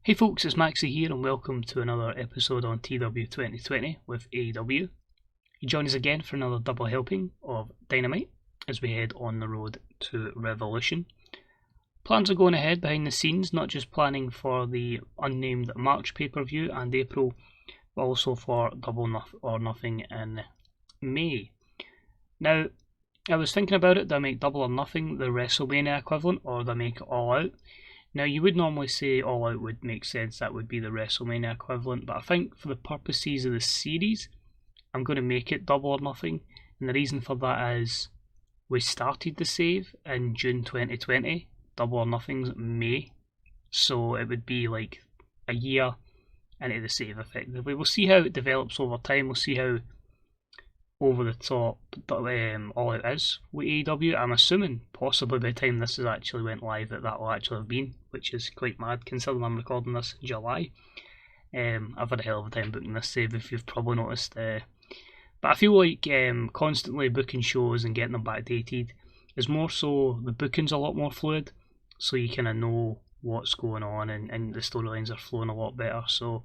Hey folks, it's Maxie here and welcome to another episode on TEW2020 with AEW. You join us again for another double helping of Dynamite as we head on the road to Revolution. Plans are going ahead behind the scenes, not just planning for the unnamed March pay-per-view and April, but also for Double or Nothing in May. Now, I was thinking about it, do I make Double or Nothing the WrestleMania equivalent or do I make it All Out? Now, you would normally say All Out would make sense, that would be the WrestleMania equivalent, but I think for the purposes of the series, I'm going to make it Double or Nothing, and the reason for that is we started the save in June 2020, Double or Nothing's May, so it would be like a year into the save effectively. We'll see how it develops over time, we'll see how over the top All Out is with AEW. I'm assuming possibly by the time this has actually went live that will actually have been, which is quite mad considering I'm recording this in July. I've had a hell of a time booking this save, if you've probably noticed. But I feel like constantly booking shows and getting them backdated is more so, the booking's a lot more fluid, so you kind of know what's going on and the storylines are flowing a lot better, so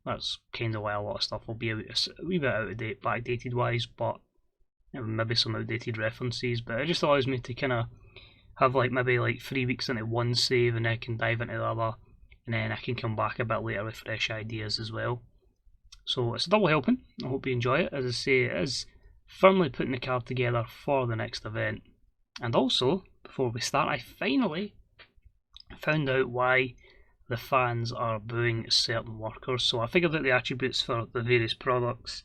that's kind of why a lot of stuff will be a wee bit out of date, backdated wise, but maybe some outdated references. But it just allows me to kind of have maybe 3 weeks into one save and then I can dive into the other, and then I can come back a bit later with fresh ideas as well. So it's a double helping. I hope you enjoy it. As I say, it is firmly putting the card together for the next event. And also, before we start, I finally found out why the fans are booing certain workers. So I figured out the attributes for the various products.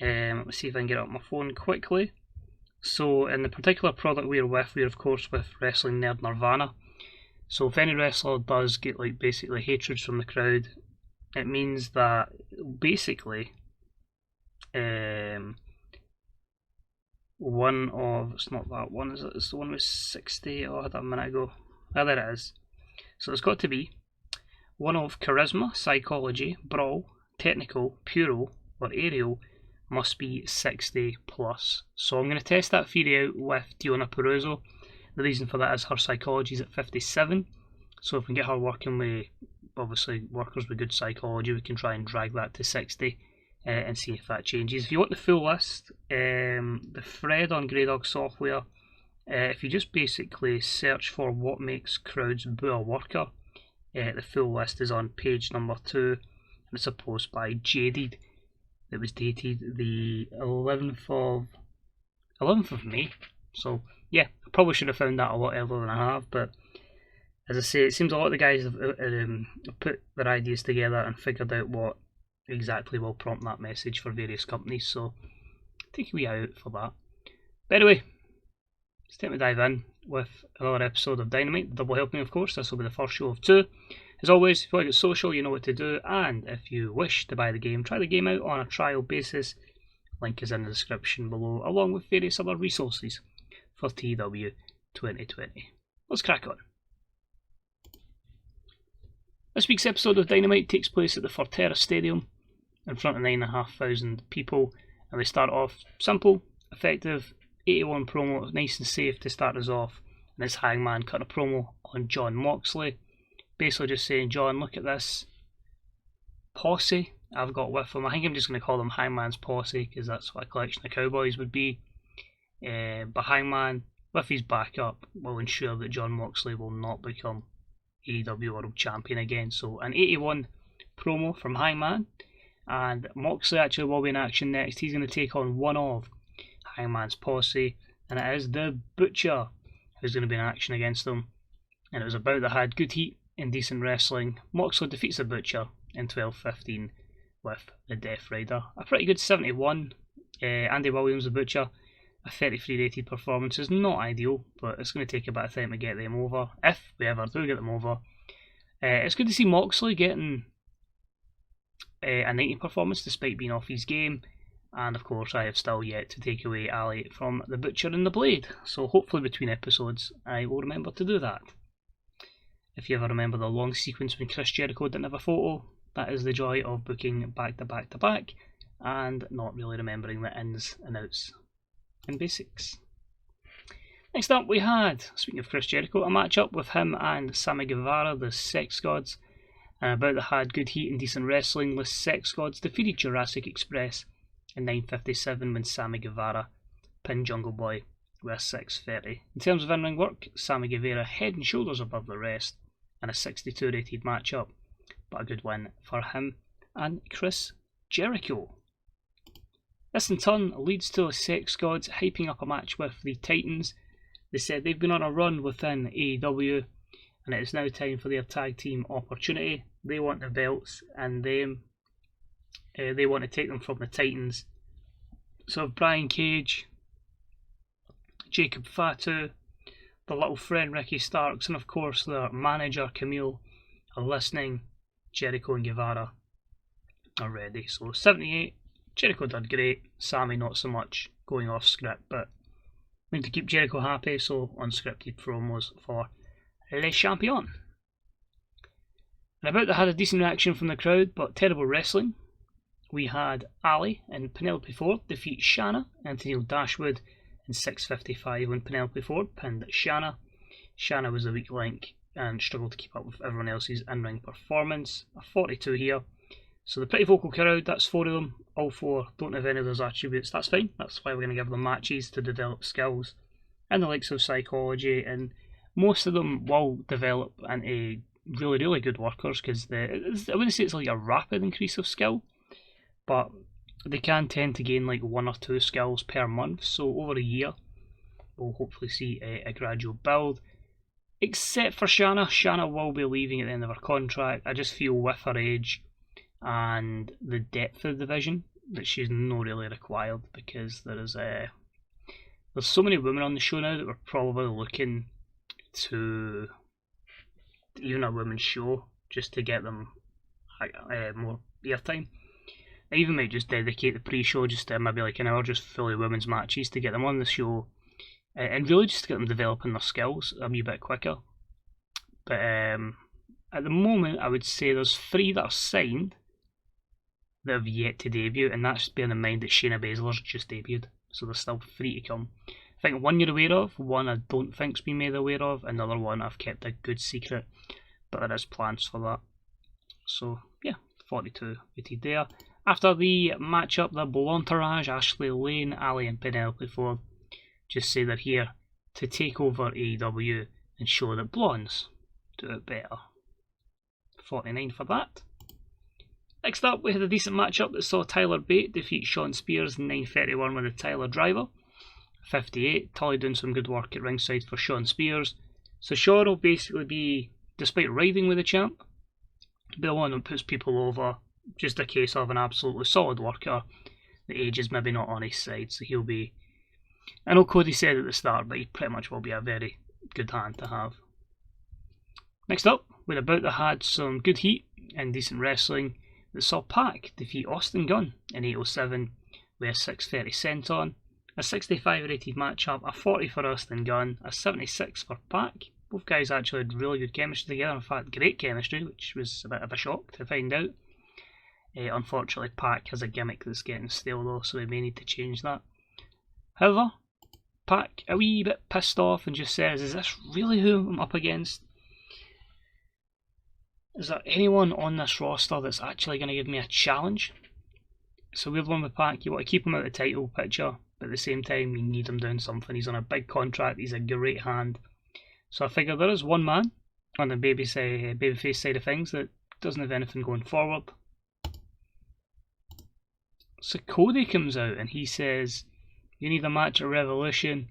Let me see if I can get it on my phone quickly. So in the particular product we're of course with Wrestling Nerd Nirvana. So if any wrestler does get basically hatred from the crowd, it means that basically one of, it's not that one, is it? It's the one with 60, I had that a minute ago. Ah, there it is. So it's got to be one of Charisma, Psychology, Brawl, Technical, Puro, or Aerial must be 60 plus. So I'm going to test that theory out with Diona Peruzzo. The reason for that is her psychology is at 57. So if we get her working with, obviously, workers with good psychology, we can try and drag that to 60 and see if that changes. If you want the full list, the thread on Grey Dog Software, if you just basically search for what makes crowds boo a worker, the full list is on page number 2, and it's a post by Jaded that was dated the 11th of May. So yeah, I probably should have found that a lot earlier than I have, but as I say, it seems a lot of the guys have put their ideas together and figured out what exactly will prompt that message for various companies, so take a wee eye out for that. But anyway, it's time to dive in with another episode of Dynamite, double helping of course. This will be the first show of 2. As always, if you like it social, you know what to do, and if you wish to buy the game, try the game out on a trial basis. Link is in the description below, along with various other resources for TEW 2020. Let's crack on. This week's episode of Dynamite takes place at the Forterra Stadium in front of 9,500 people, and they start off simple, effective, 81 promo, nice and safe to start us off, and this Hangman cut a promo on Jon Moxley, basically just saying, John, look at this posse I've got with him. I think I'm just going to call them Hangman's posse because that's what a collection of cowboys would be. But Hangman, with his backup, will ensure that Jon Moxley will not become AEW World Champion again. So an 81 promo from Hangman, and Moxley actually will be in action next. He's going to take on one of Hangman's posse, and it is the Butcher who's going to be in action against them. And it was about that had good heat and decent wrestling. Moxley defeats the Butcher in 12:15 with the Death Rider. A pretty good 71. Andy Williams, the Butcher, a 33 rated performance is not ideal, but it's going to take a bit of time to get them over, if we ever do get them over. It's good to see Moxley getting a 90 performance despite being off his game. And of course, I have still yet to take away Ali from the Butcher and the Blade, so hopefully between episodes I will remember to do that. If you ever remember the long sequence when Chris Jericho didn't have a photo, that is the joy of booking back to back to back and not really remembering the ins and outs and basics. Next up we had, speaking of Chris Jericho, a match up with him and Sammy Guevara, the Sex Gods, And about that had good heat and decent wrestling, the Sex Gods defeated Jurassic Express in 9:57 when Sammy Guevara pinned Jungle Boy with a 6:30. In terms of in-ring work, Sammy Guevara head and shoulders above the rest in a 62 rated matchup, but a good win for him and Chris Jericho. This in turn leads to the Sex Gods hyping up a match with the Titans. They said they've been on a run within AEW and it is now time for their tag team opportunity. They want the belts and they want to take them from the Titans. So if Brian Cage, Jacob Fatu, their little friend Ricky Starks, and of course their manager Camille are listening, Jericho and Guevara are ready. So 78, Jericho did great, Sammy not so much, going off script, but we need to keep Jericho happy, so unscripted promos for Le Champion. And about that had a decent reaction from the crowd, but terrible wrestling. We had Ali and Penelope Ford defeat Shanna and Tennille Dashwood in 6:55 when Penelope Ford pinned Shanna. Shanna was the weak link and struggled to keep up with everyone else's in-ring performance. A 42 here. So the pretty vocal crowd, that's 4 of them. All 4 don't have any of those attributes. That's fine. That's why we're going to give them matches to develop skills and the likes of psychology, and most of them will develop into really, really good workers because I wouldn't say it's like a rapid increase of skill, but they can tend to gain like 1 or 2 skills per month. So over a year, we'll hopefully see a gradual build. Except for Shanna. Shanna will be leaving at the end of her contract. I just feel with her age and the depth of the division that she's not really required, because there's so many women on the show now that we're probably looking to even a women's show just to get them more airtime. I even might just dedicate the pre-show just to maybe like an hour just fully women's matches to get them on the show and really just to get them developing their skills a wee bit quicker. But at the moment I would say there's 3 that are signed that have yet to debut, and that's bearing in mind that Shayna Baszler's just debuted, so there's still 3 to come. I think 1 you're aware of, 1 I don't think's been made aware of, another 1 I've kept a good secret, but there is plans for that. So yeah, 42 rated there. After the matchup, the Blontourage, Ashley Lane, Ali and Penelope Ford just say they're here to take over AEW and show that blondes do it better. 49 for that. Next up, we had a decent matchup that saw Tyler Bate defeat Shawn Spears in 9:31 with a Tyler Driver. 58, Tully doing some good work at ringside for Shawn Spears. So Shawn will basically be, despite riding with the champ, the one that puts people over, just a case of an absolutely solid worker. The age is maybe not on his side, so he'll be, I know Cody said at the start, but he pretty much will be a very good hand to have. Next up, we're about to had some good heat and decent wrestling that saw Pac defeat Austin Gunn in 8:07 with a 6:30 senton, a 65 rated matchup, a 40 for Austin Gunn, a 76 for Pac. Both guys actually had really good chemistry together, in fact great chemistry, which was a bit of a shock to find out. Unfortunately Pac has a gimmick that's getting stale though, so we may need to change that. However, Pac a wee bit pissed off and just says, is this really who I'm up against? Is there anyone on this roster that's actually going to give me a challenge? So weird one with Pac, you want to keep him out of the title picture, but at the same time you need him doing something. He's on a big contract, he's a great hand. So I figure there is one man on the babyface side of things that doesn't have anything going forward. So Cody comes out and he says, you need a match at Revolution.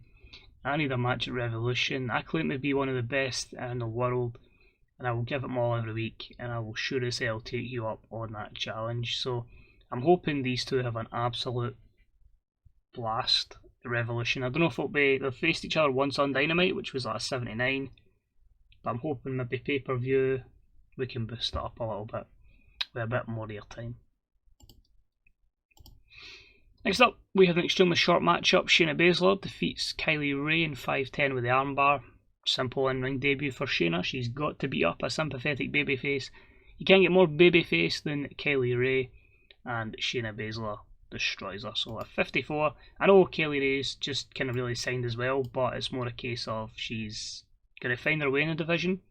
I need a match at Revolution. I claim to be one of the best in the world, and I will give it them all every week, and I will sure as hell take you up on that challenge. So I'm hoping these two have an absolute blast at Revolution. I don't know if it'll be, they've faced each other once on Dynamite, which was like a 79, but I'm hoping maybe pay-per-view we can boost it up a little bit with a bit more airtime. Next up, we have an extremely short matchup. Shayna Baszler defeats Kylie Ray in 5:10 with the armbar. Simple in-ring debut for Shayna. She's got to beat up a sympathetic babyface. You can't get more babyface than Kylie Ray, and Shayna Baszler destroys her. So at 54, I know Kylie Ray's just kind of really signed as well, but it's more a case of she's going to find her way in the division,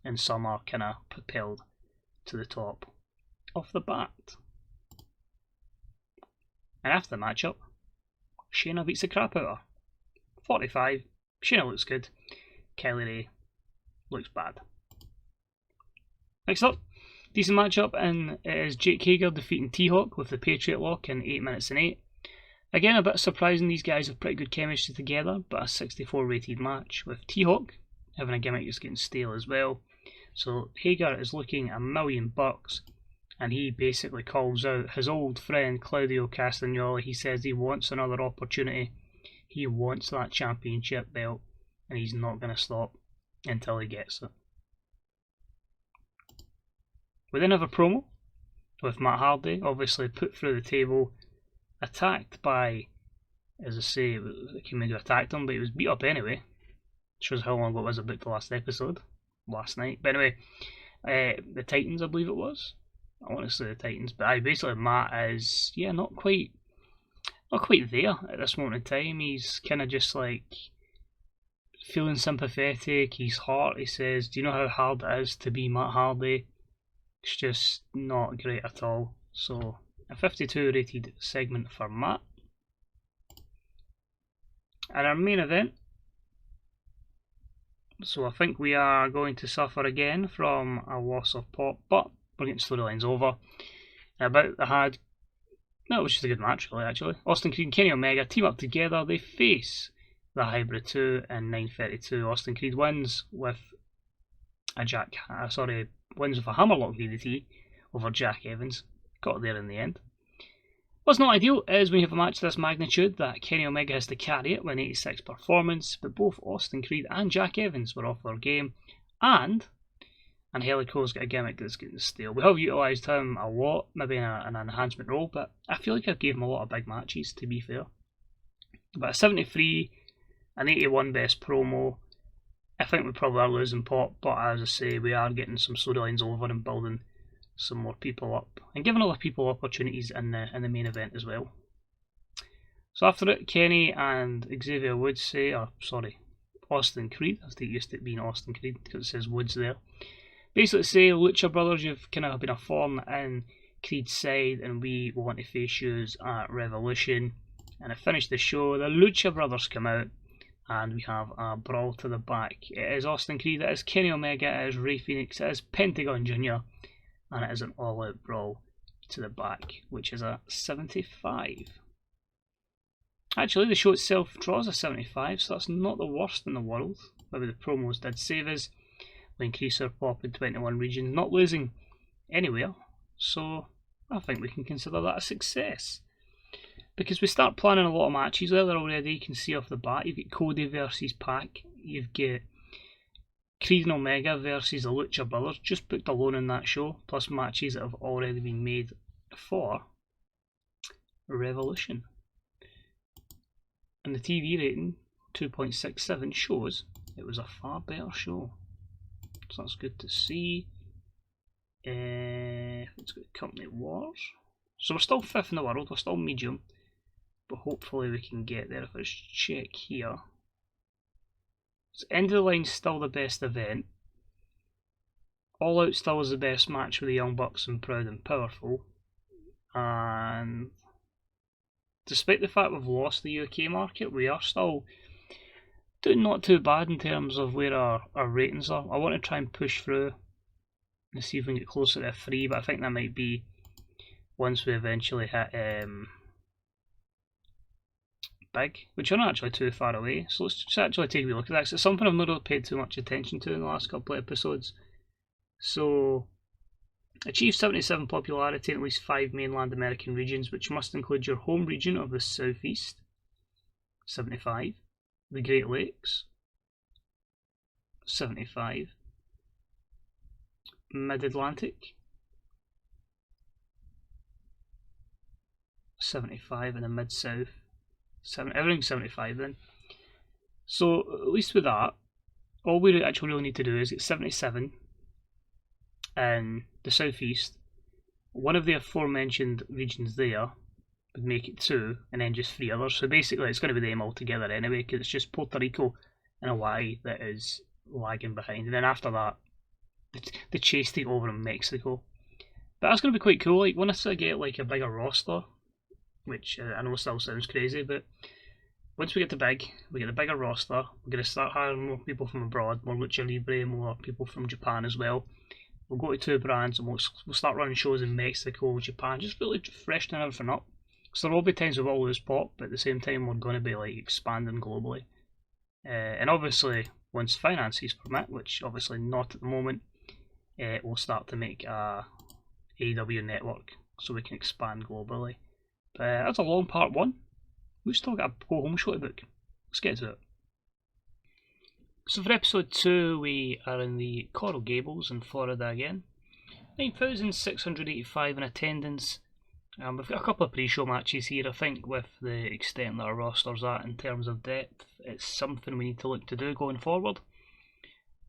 and some are kind of propelled to the top off the bat. And after the matchup, Shayna beats the crap out of her. 45. Shayna looks good. Kelly Ray looks bad. Next up, decent matchup, and it is Jake Hager defeating T-Hawk with the Patriot Lock in 8 minutes and 8. Again, a bit surprising, these guys have pretty good chemistry together, but a 64 rated match with T-Hawk having a gimmick that's getting stale as well. So Hager is looking $1,000,000, and he basically calls out his old friend Claudio Castagnoli. He says he wants another opportunity. He wants that championship belt, and he's not going to stop until he gets it. We then have a promo with Matt Hardy, obviously put through the table, attacked by, as I say, Kimedo attacked him, but he was beat up anyway. Shows how long it was about the last episode, last night. But anyway, the Titans, I believe it was. I want to say the Titans, but basically Matt is, not quite there at this moment in time. He's kind of just like feeling sympathetic. He's hurt. He says, "Do you know how hard it is to be Matt Hardy?" It's just not great at all. So a 52 rated segment for Matt. And our main event. So I think we are going to suffer again from a loss of Pop, but we're getting storylines over. About the had, no, it was just a good match really, actually. Austin Creed and Kenny Omega team up together. They face the Hybrid 2 in 9:32. Austin Creed wins with a wins with a hammerlock DDT over Jack Evans. Got there in the end. What's not ideal is when you have a match of this magnitude that Kenny Omega has to carry it with an 86 performance, but both Austin Creed and Jack Evans were off their game, and Angelico's got a gimmick that's getting stale. We have utilised him a lot, maybe in an enhancement role, but I feel like I've gave him a lot of big matches, to be fair. But a 73, an 81 best promo. I think we probably are losing Pop, but as I say, we are getting some storylines over and building some more people up and giving other people opportunities in the main event as well. So after it, Kenny and Xavier Woods say, Austin Creed, I think it used to be Austin Creed because it says Woods there, basically say, Lucha Brothers, you've kind of been a thorn in Creed's side and we want to face you at Revolution. And to finish the show, the Lucha Brothers come out and we have a brawl to the back. It is Austin Creed, it is Kenny Omega, it is Rey Fenix, it is Pentagon Jr., and it is an all-out brawl to the back, which is a 75. Actually, the show itself draws a 75, so that's not the worst in the world. Maybe the promos did save us. We increase our Pop in 21 regions, not losing anywhere, so I think we can consider that a success. Because we start planning a lot of matches there already. You can see off the bat, you've got Cody versus Pac, you've got Creed and Omega versus the Lucha Brothers, just booked alone in that show, plus matches that have already been made for Revolution. And the TV rating, 2.67, shows it was a far better show. So that's good to see. It's got Company Wars. So we're still 5th in the world, we're still medium, but hopefully we can get there. If I just check here. So End of the Line's still the best event. All Out still is the best match with the Young Bucks and Proud and Powerful. And despite the fact we've lost the UK market, we are still doing not too bad in terms of where our ratings are. I want to try and push through and see if we can get closer to 3, but I think that might be once we eventually hit big, which are not actually too far away. So let's just actually take a look at that. It's something I've not really paid too much attention to in the last couple of episodes. So, achieve 77 popularity in at least 5 mainland American regions, which must include your home region of the Southeast, 75, the Great Lakes, 75, Mid-Atlantic, 75, and the Mid-South. Everything's 75 then. So at least with that, all we actually really need to do is get 77 in the Southeast. One of the aforementioned regions there would make it 2, and then just 3 others. So basically it's going to be them all together anyway, because it's just Puerto Rico and Hawaii that is lagging behind. And then after that, the chase take over in Mexico. But that's going to be quite cool. Like, once I get like a bigger roster, which I know still sounds crazy, but once we get the bigger roster, we're going to start hiring more people from abroad, more Lucha Libre, more people from Japan as well. We'll go to 2 brands and we'll start running shows in Mexico, Japan, just really freshening everything up. So there will be times we will lose pop, but at the same time we're going to be like expanding globally. And obviously, once finances permit, which obviously not at the moment, we'll start to make a AEW network so we can expand globally. But that's a long part 1. We've still got a go-home show to book. Let's get to it. So for episode 2, we are in the Coral Gables in Florida again. 9,685 in attendance. We've got a couple of pre-show matches here. I think with the extent that our roster's at in terms of depth, it's something we need to look to do going forward.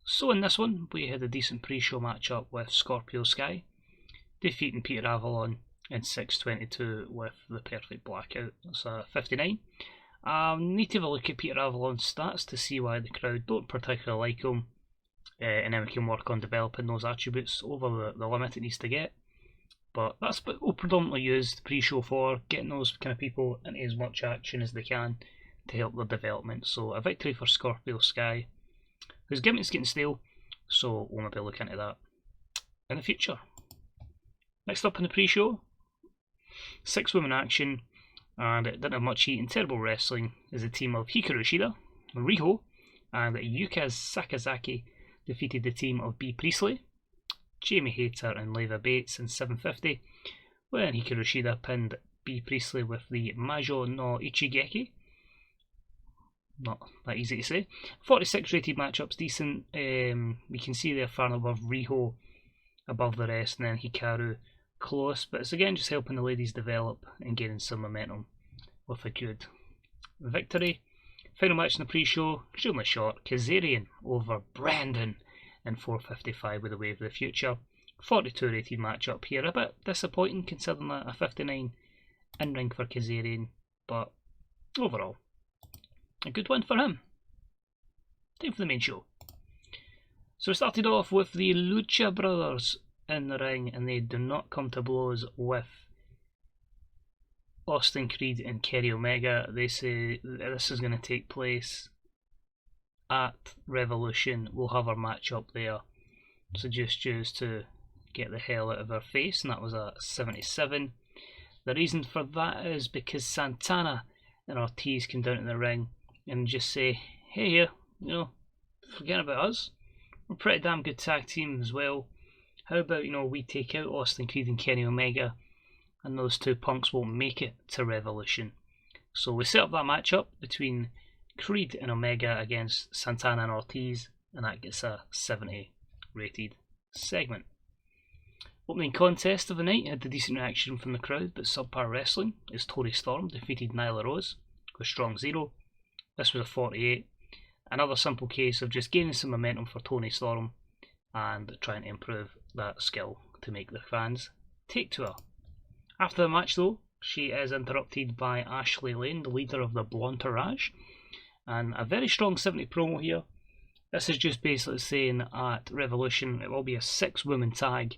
So in this one, we had a decent pre-show match-up with Scorpio Sky, defeating Peter Avalon in 6:22 with the Perfect Blackout. That's a 59. Need to have a look at Peter Avalon's stats to see why the crowd don't particularly like him, and then we can work on developing those attributes over the limit it needs to get. But that's what we'll predominantly use the pre-show for, getting those kind of people into as much action as they can to help their development. So a victory for Scorpio Sky, whose gimmick's getting stale, so we'll maybe look into that in the future. Next up in the pre-show, 6-woman action, and it didn't have much heat and terrible wrestling, is a team of Hikaru Shida, Riho, and Yuka Sakazaki defeated the team of B. Priestley, Jamie Hayter and Leva Bates in 7:50, when Hikaru Shida pinned B. Priestley with the Majo no Ichigeki. Not that easy to say. 46 rated matchups, decent. We can see they're far above Riho, above the rest, and then Hikaru close, but it's again just helping the ladies develop and gaining some momentum with a good victory. Final match in the pre-show, extremely short, Kazarian over Brandon in 4:55 with a Wave of the Future. 42 rated matchup here, a bit disappointing considering that a 59 in-ring for Kazarian, but overall a good win for him. Time for the main show. So we started off with the Lucha Brothers in the ring, and they do not come to blows with Austin Creed and Kenny Omega. They say this is going to take place at Revolution. We'll have our match up there, so just choose to get the hell out of our face, and that was a 77. The reason for that is because Santana and Ortiz come down to the ring and just say, hey here, forget about us, we're a pretty damn good tag team as well. How about, we take out Austin Creed and Kenny Omega, and those 2 punks won't make it to Revolution. So we set up that matchup between Creed and Omega against Santana and Ortiz, and that gets a 70 rated segment. Opening contest of the night had a decent reaction from the crowd, but subpar wrestling as Toni Storm defeated Nyla Rose with Strong Zero. This was a 48. Another simple case of just gaining some momentum for Toni Storm and trying to improve that skill to make the fans take to her. After the match though, she is interrupted by Ashley Lane, the leader of the Blontourage, and a very strong 70 promo here. This is just basically saying at Revolution it will be a 6-woman tag,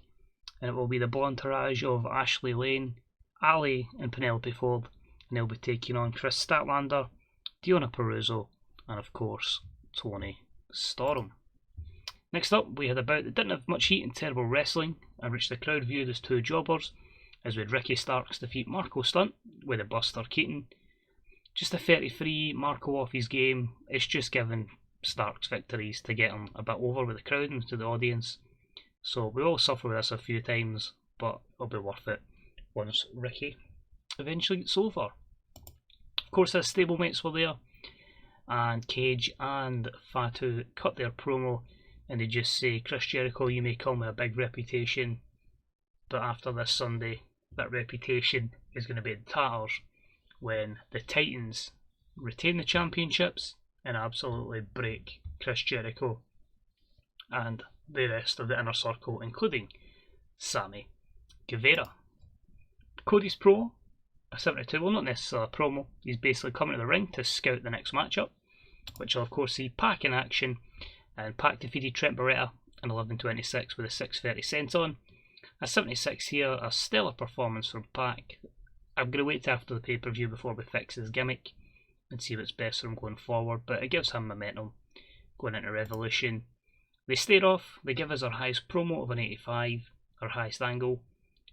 and it will be the Blontourage of Ashley Lane, Ali and Penelope Ford, and they'll be taking on Chris Statlander, Deonna Purrazzo, and of course Toni Storm. Next up, we had a bout that didn't have much heat and terrible wrestling, and which the crowd viewed as 2 jobbers, as we had Ricky Starks defeat Marco Stunt with a Buster Keaton. Just a 33, Marco off his game. It's just giving Starks victories to get him a bit over with the crowd and to the audience. So we all suffer with this a few times, but it'll be worth it once Ricky eventually gets over. Of course, his stablemates were there, and Cage and Fatu cut their promo, and they just say, Chris Jericho, you may come with a big reputation, but after this Sunday, that reputation is going to be in tatters when the Titans retain the championships and absolutely break Chris Jericho and the rest of the inner circle, including Sammy Guevara. Cody's promo, a 72, well not necessarily a promo, he's basically coming to the ring to scout the next matchup, which will of course see Pac in action, and Pac defeated Trent Beretta in 11:26 with a 6:30 senton. A 76 here, a stellar performance from Pac. I'm going to wait till after the pay-per-view before we fix his gimmick and see what's best for him going forward, but it gives him momentum going into Revolution. They stayed off, they give us our highest promo of an 85, our highest angle,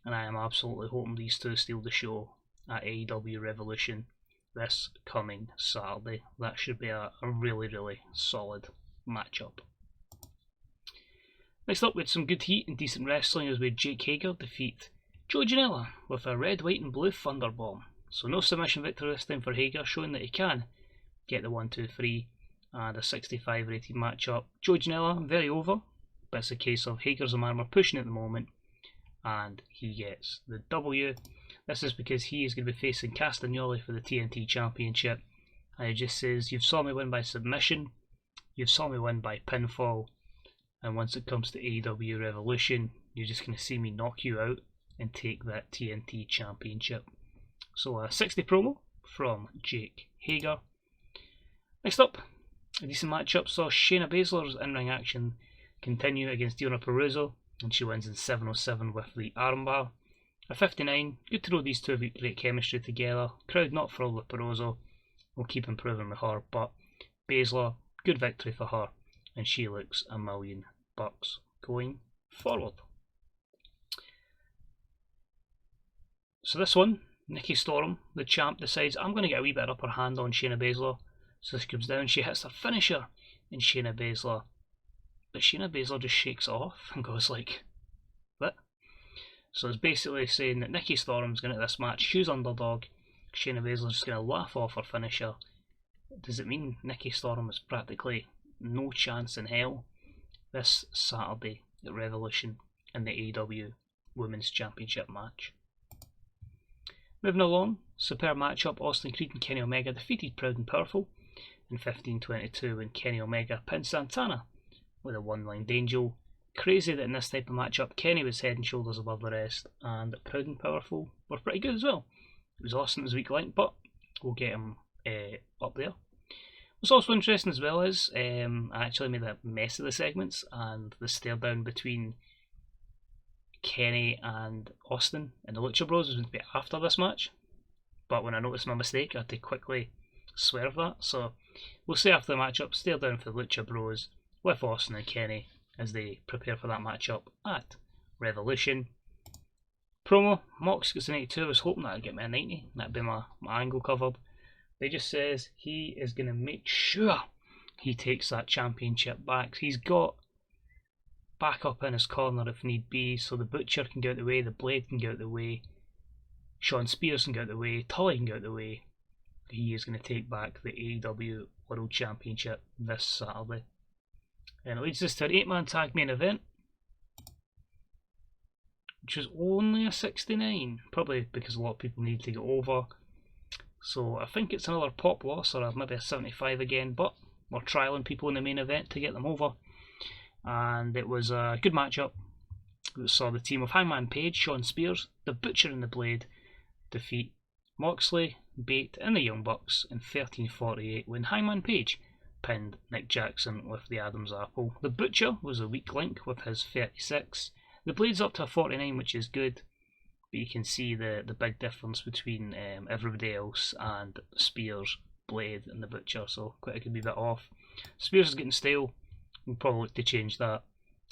and I am absolutely hoping these two steal the show at AEW Revolution this coming Saturday. That should be a really, really solid matchup. Next up, we had some good heat and decent wrestling as we had Jake Hager defeat Joe Janela with a red, white and blue Thunderbomb. So no submission victory this time for Hager, showing that he can get the 1-2-3 and a 65 rated matchup. Joe Janela, very over, but it's a case of Hager's the man we're pushing at the moment, and he gets the W. This is because he is going to be facing Castagnoli for the TNT Championship, and it just says, you've saw me win by submission, you've saw me win by pinfall, and once it comes to AEW Revolution, you're just going to see me knock you out and take that TNT Championship. So a 60 promo from Jake Hager. Next up, a decent matchup saw Shayna Baszler's in-ring action continue against Deonna Purrazzo, and she wins in 7:07 with the armbar. A 59, good to know these two have got great chemistry together. Crowd not thrilled with Purrazzo, we'll keep improving with her, but Baszler, good victory for her, and she looks $1 million going forward. So this one, Nikki Storm, the champ, decides I'm going to get a wee bit upper hand on Shayna Baszler. So she comes down, she hits her finisher in Shayna Baszler, but Shayna Baszler just shakes it off and goes like, what? So it's basically saying that Nikki Storm's going to this match, she's underdog, Shayna Baszler's just going to laugh off her finisher. Does it mean Nikki Storm has practically no chance in hell this Saturday at Revolution in the AEW Women's Championship match? Moving along, superb matchup, Austin Creed and Kenny Omega defeated Proud and Powerful in 15:22 when Kenny Omega pinned Santana with a one-line Angel. Crazy that in this type of matchup Kenny was head and shoulders above the rest, and Proud and Powerful were pretty good as well. It was Austin's weak link, but we'll get him up there. What's also interesting as well is I actually made a mess of the segments, and the stare down between Kenny and Austin and the Lucha Bros was going to be after this match, but when I noticed my mistake I had to quickly swerve that, so we'll see after the matchup, stare down for the Lucha Bros with Austin and Kenny as they prepare for that matchup at Revolution. Promo, Mox gets an 82, I was hoping that I'd get me a 90, that'd be my angle covered. He just says he is going to make sure he takes that championship back. He's got backup in his corner if need be, so the Butcher can get out of the way, the Blade can get out of the way, Sean Spears can get out of the way, Tully can get out of the way. He is going to take back the AEW World Championship this Saturday. And it leads us to an 8-man tag main event, which was only a 69, probably because a lot of people need to get over. So I think it's another pop loss, or maybe a 75 again, but we're trialling people in the main event to get them over. And it was a good matchup. We saw the team of Hangman Page, Sean Spears, the Butcher and the Blade defeat Moxley, Bate and the Young Bucks in 13:48 when Hangman Page pinned Nick Jackson with the Adam's Apple. The Butcher was a weak link with his 36. The Blade's up to a 49, which is good, but you can see the big difference between everybody else and Spears, Blade and the Butcher, so quite a good wee bit off. Spears is getting stale. We'll probably look to change that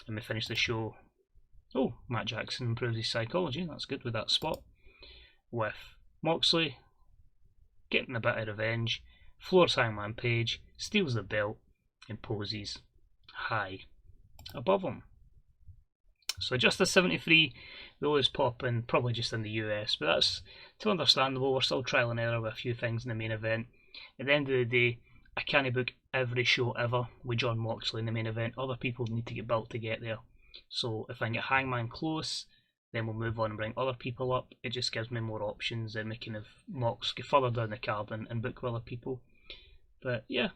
and we finish the show. Oh, Matt Jackson improves his psychology, that's good with that spot. With Moxley getting a bit of revenge, floors Hangman Page, steals the belt and poses high above him. So just a 73, we always pop in, probably just in the US, but that's too understandable. We're still trial and error with a few things in the main event. At the end of the day, I can't book every show ever with John Moxley in the main event. Other people need to get built to get there. So if I can get Hangman close, then we'll move on and bring other people up. It just gives me more options, and we can have Mox go further down the card and book with other people. But yeah,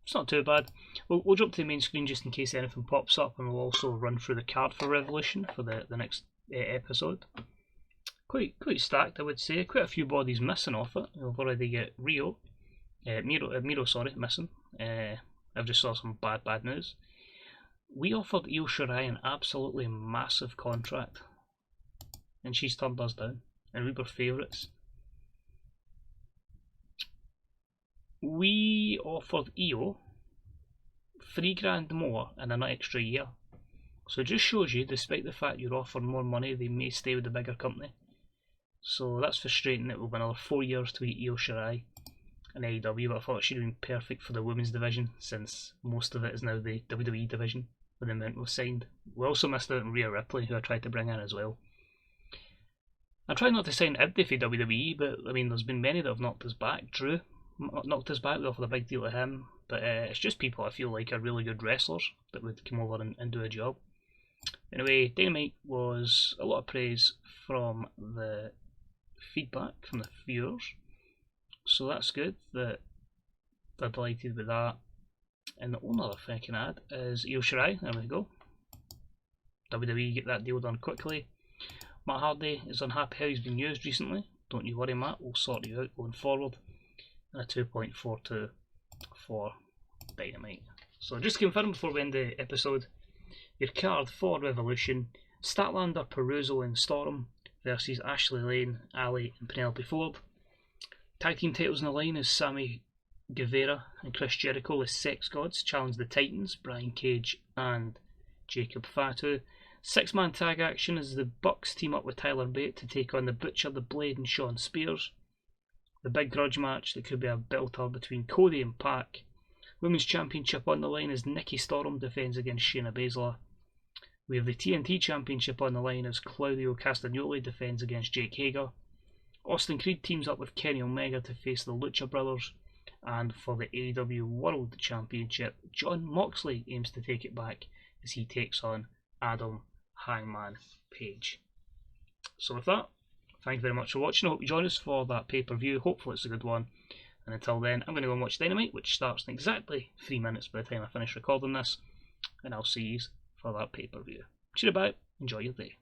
it's not too bad. We'll jump to the main screen just in case anything pops up, and we'll also run through the card for Revolution for the next episode. Quite stacked, I would say. Quite a few bodies missing off it. We've already got Miro, missing. I've just saw some bad news. We offered Io Shirai an absolutely massive contract and she's turned us down, and we were favourites. We offered EO $3,000 more in an extra year. So it just shows you, despite the fact you're offering more money, they may stay with the bigger company. So that's frustrating. It will be another 4 years to beat Io Shirai in AEW, but I thought it should have been perfect for the women's division, since most of it is now the WWE division when the event was signed. We also missed out on Rhea Ripley, who I tried to bring in as well. I tried not to sign Ibdi for WWE, but I mean, there's been many that have knocked us back. Drew knocked us back, we offered a big deal to him, but it's just people I feel like are really good wrestlers that would come over and do a job. Anyway, Dynamite was a lot of praise from the feedback from the viewers, so that's good that they're delighted with that. And the only other thing I can add is Io Shirai. There we go. WWE get that deal done quickly. Matt Hardy is unhappy how he's been used recently. Don't you worry, Matt, we'll sort you out going forward. And a 2.42 for Dynamite. So just confirm before we end the episode, your card for Revolution: Statlander, Peruzzo and Storm versus Ashley Lane, Ali and Penelope Ford. Tag team titles on the line is Sammy Guevara and Chris Jericho as Sex Gods challenge the Titans, Brian Cage and Jacob Fatu. 6-man tag action as the Bucks team up with Tyler Bate to take on the Butcher, the Blade and Sean Spears. The big grudge match that could be a belter between Cody and Pac. Women's Championship on the line as Nikki Storm defends against Shayna Baszler. We have the TNT Championship on the line as Claudio Castagnoli defends against Jake Hager. Austin Creed teams up with Kenny Omega to face the Lucha Brothers. And for the AEW World Championship, Jon Moxley aims to take it back as he takes on Adam Hangman Page. So with that, thank you very much for watching. I hope you join us for that pay-per-view. Hopefully it's a good one. And until then, I'm going to go and watch Dynamite, which starts in exactly 3 minutes by the time I finish recording this. And I'll see you for that pay-per-view. Cheer about, enjoy your day.